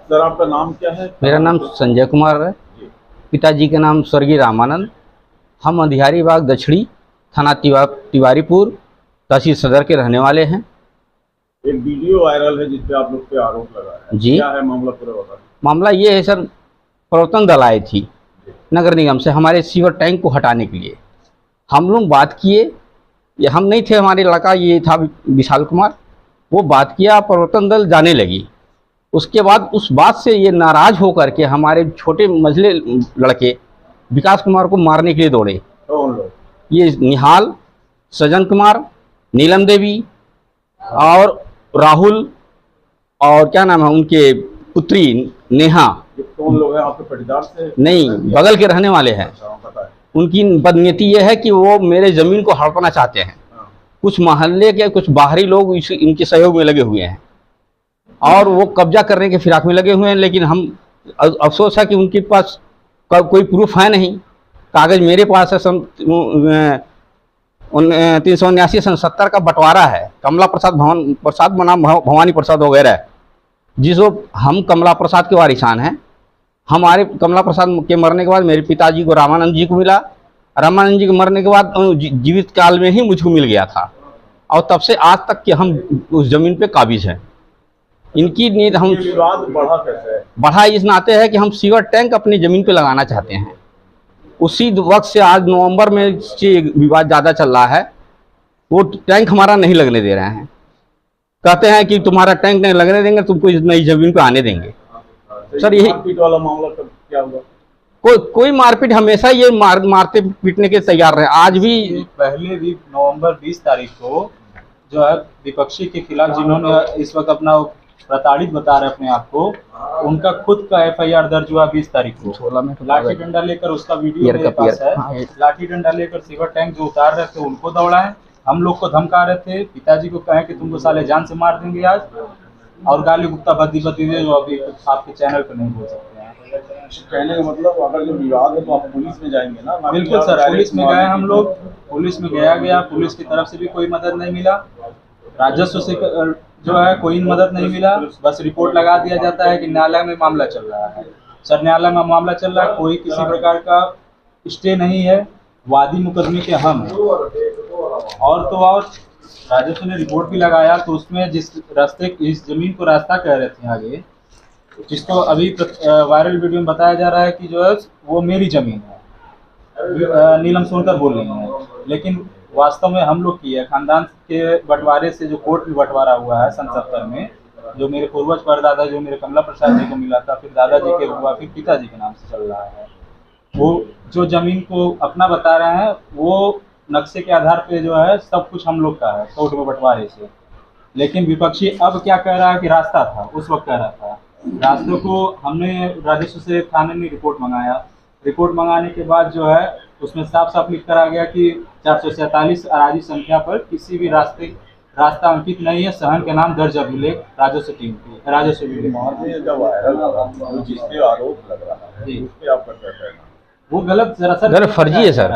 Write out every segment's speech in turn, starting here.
Sir आपका नाम क्या है? मेरा नाम संजय कुमार है। पिताजी का नाम स्वर्गीय रामानंद। हम अंधियारी बाग दक्षिणी थाना तिवारीपुर तहसील सदर के रहने वाले हैं। एक वीडियो वायरल है जिसपे आप लोग पे आरोप लगा है। जी, क्या है मामला पूरा बता। मामला ये है सर, प्रवर्तन दल आई थी नगर निगम से हमारे सीवर टैंक को हटाने के लिए। हम लोग बात किए, ये हम नहीं थे, हमारे इलाका ये था विशाल कुमार, वो बात किया, प्रवर्तन दल जाने लगी। उसके बाद उस बात से ये नाराज होकर के हमारे छोटे मझले लड़के विकास कुमार को मारने के लिए दौड़े। कौन लोग? ये निहाल, सजन कुमार, नीलम देवी और राहुल और क्या नाम है उनके पुत्री नेहा। ये कौन लोग हैं? आपके पटीदार से? नहीं, बगल के रहने वाले हैं। उनकी बदनीयती ये है कि वो मेरे ज़मीन को हड़पना चाहते हैं। कुछ मोहल्ले के कुछ बाहरी लोग इनके सहयोग में लगे हुए हैं और वो कब्जा करने के फिराक में लगे हुए हैं। लेकिन हम अफसोस है कि उनके पास कोई प्रूफ है नहीं। कागज़ मेरे पास है। 379/70 का बंटवारा है, कमला प्रसाद बनाम भवानी प्रसाद वगैरह, जिसको हम कमला प्रसाद के वारिसान हैं। हमारे कमला प्रसाद के मरने के बाद मेरे पिताजी को रामानंद जी को मिला। रामानंद जी के मरने के बाद जीवित काल में ही मुझको मिल गया था और तब से आज तक कि हम उस ज़मीन पे काबिज हैं। इनकी नीयत हम विवाद बढ़ा कैसे है? बढ़ा इस नाते है कि हम सीवर टैंक अपनी ज़मीन पे लगाना चाहते हैं। उसी वक्त से आज नवंबर में से विवाद ज़्यादा चल रहा है। वो टैंक हमारा नहीं लगने दे रहे हैं, कहते हैं कि तुम्हारा टैंक नहीं लगने देंगे, तुमको इस नई ज़मीन पे आने देंगे। सर यही मारपीट वाला मामला कब क्या हुआ? कोई मारपीट, हमेशा ये मारते पीटने के तैयार रहे। आज भी पहले भी नवंबर 20 तारीख को जो है विपक्षी के खिलाफ जिन्होंने इस वक्त अपना प्रताड़ित बता रहे अपने आप को, उनका खुद का FIR दर्ज हुआ 20 तारीख को। लाठी डंडा लेकर, उसका वीडियो मेरे पास है, लाठी डंडा लेकर सीवर टैंक जो उतार रहे थे उनको दौड़ाए, हम लोग को धमका रहे थे, पिताजी को कहे कि तुमको साले जान से मार देंगे आज, और गाली गुप्ता बदी दे जो अभी आपके चैनल पर नहीं बोल सकते हैं। कहने का मतलब अगर जो विवाद है तो आप पुलिस में जाएंगे ना? बिल्कुल सर, पुलिस में गए हम लोग, पुलिस में गया, पुलिस की तरफ से भी कोई मदद नहीं मिला, राजस्व से जो है कोई मदद नहीं मिला। बस रिपोर्ट लगा दिया जाता है कि न्यायालय में मामला चल रहा है। सर न्यायालय में मामला चल रहा है, कोई किसी प्रकार का स्टे नहीं है, वादी मुकदमे के हम हैं। और तो और राजस्व ने रिपोर्ट भी लगाया, तो उसमें जिस रास्ते इस जमीन को रास्ता कह रहे थे आगे, जिसको अभी वायरल वीडियो में बताया जा रहा है कि जो है वो मेरी जमीन है, नीलम सोनकर बोल रही हैं, लेकिन वास्तव में हम लोग की है। खानदान के बंटवारे से जो कोर्ट में बंटवारा हुआ है सन 70 में, जो मेरे पूर्वज परदादा जो मेरे कमला प्रसाद जी को मिला था, फिर दादाजी के हुआ, फिर पिताजी के नाम से चल रहा है। वो जो जमीन को अपना बता रहे हैं, वो नक्शे के आधार पे जो है सब कुछ हम लोग का है कोर्ट में बंटवारे से। लेकिन विपक्षी अब क्या कह रहा है कि रास्ता था, उस वक्त कह रहा था रास्ते को। हमने राजस्व से थाने में रिपोर्ट मंगाया, रिपोर्ट मंगाने के बाद जो है उसमें साफ साफ लिख कर आ गया कि 447 अराजी संख्या पर किसी भी रास्ता अंकित नहीं है, सहन के नाम दर्ज अभिलेख राजस्व टीम की, राजस्व जिसपे आरोप लग रहा है उस पे आपका क्या कहना? वो गलत सर फर्जी है सर।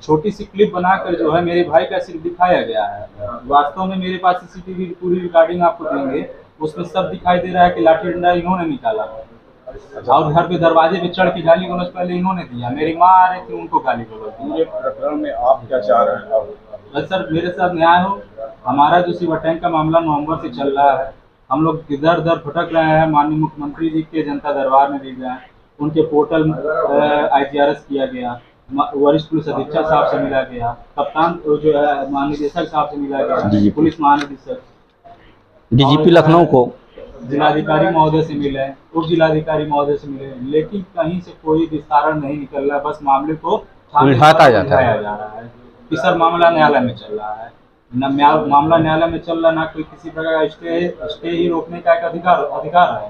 छोटी सी क्लिप बनाकर जो है मेरे भाई का सिर्फ दिखाया गया है। वास्तव में मेरे पास CCTV पूरी रिकॉर्डिंग आपको देंगे, उसमें सब दिखाई दे रहा है कि लाठी डंडा इन्होंने निकाला और घर पे दरवाजे पे चढ़ के गाली गलौज पहले इन्होंने दिया। मेरी माँ आ रही थी, उनको गाली गलौज दिया। ये प्रकरण में आप क्या चाह रहे हैं? बस सर मेरे साथ न्याय हो। हमारा जो सीवर टैंक का मामला नवंबर से चल रहा है, हम लोग इधर उधर भटक रहे हैं। माननीय मुख्यमंत्री जी के जनता दरबार में भी गए, उनके पोर्टल IGRS किया गया, वरिष्ठ पुलिस अधीक्षक साहब से मिला गया, कप्तान जो है महानिदेशक साहब से मिला गया, पुलिस महानिदेशक, DGP लखनऊ को, जिलाधिकारी महोदय से मिले, उप जिलाधिकारी महोदय से मिले, लेकिन कहीं से कोई विस्तारण नहीं निकल रहा। बस मामले को उलझाता जाता है जा रहा है कि सर मामला न्यायालय में चल रहा है, मामला न्यायालय में चल रहा, ना कोई किसी प्रकार का स्टे ही रोकने का एक अधिकार है,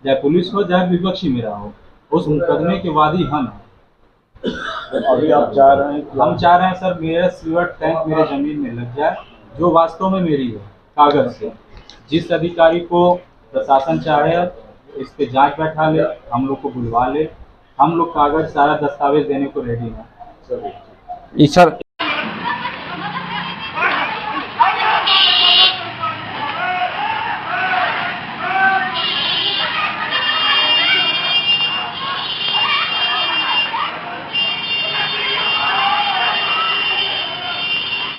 चाहे पुलिस हो चाहे विपक्षी मेरा हो, उस मुकदमे के वादी हम हैं। अभी आप चाह रहे हैं? हम चाह रहे हैं सर मेरा सीवर टैंक मेरे जमीन में लग जाए, जो वास्तव में मेरी है कागज से। जिस अधिकारी को प्रशासन चाहे इस पे जांच बैठा ले, हम लोग को बुलवा ले, हम लोग कागज सारा दस्तावेज देने को रेडी हैं। सर